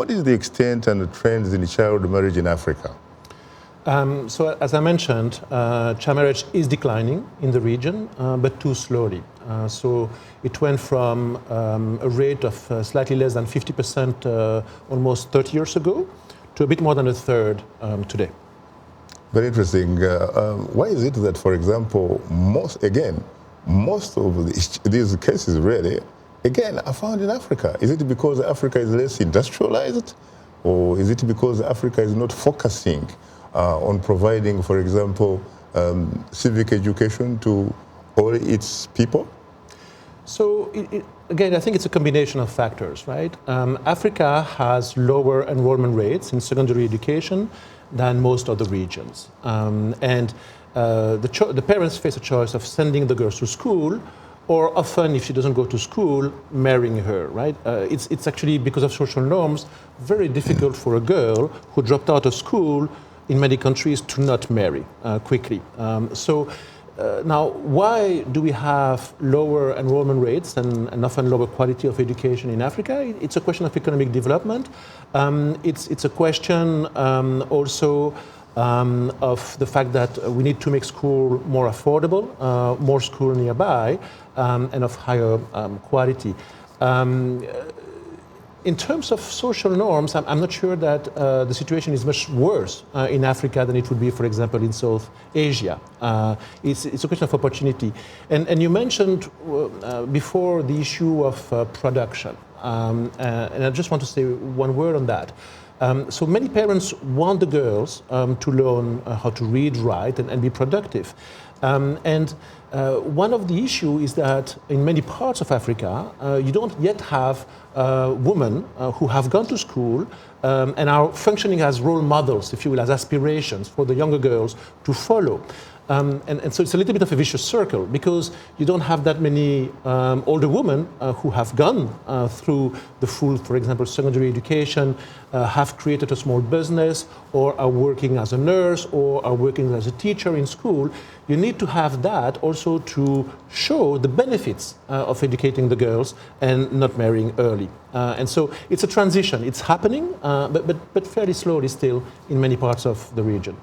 what is the extent and the trends in child marriage in Africa? So as I mentioned, child marriage is declining in the region, but too slowly. So it went from a rate of slightly less than 50% almost 30 years ago to a bit more than a third today. Very interesting. Why is it that, for example, most of these cases really, again, are found in Africa? Is it because Africa is less industrialized, or is it because Africa is not focusing on providing, for example, civic education to all its people? So again, I think it's a combination of factors, right? Africa has lower enrollment rates in secondary education than most other regions. The parents face a choice of sending the girls to school, or often, if she doesn't go to school, marrying her, right? It's actually, because of social norms, very difficult for a girl who dropped out of school in many countries to not marry quickly. Now, why do we have lower enrollment rates and often lower quality of education in Africa? It's a question of economic development. It's a question also of the fact that we need to make school more affordable, more school nearby, and of higher quality. In terms of social norms, I'm not sure that the situation is much worse in Africa than it would be, for example, in South Asia. It's a question of opportunity. And you mentioned before the issue of production. And I just want to say one word on that. So many parents want the girls to learn how to read, write, and be productive. One of the issues is that in many parts of Africa, you don't yet have women who have gone to school and are functioning as role models, if you will, as aspirations for the younger girls to follow. And so it's a little bit of a vicious circle, because you don't have that many older women who have gone through the full, for example, secondary education, have created a small business, or are working as a nurse, or are working as a teacher in school. You need to have that also to show the benefits of educating the girls and not marrying early. And so it's a transition. It's happening, but fairly slowly still in many parts of the region.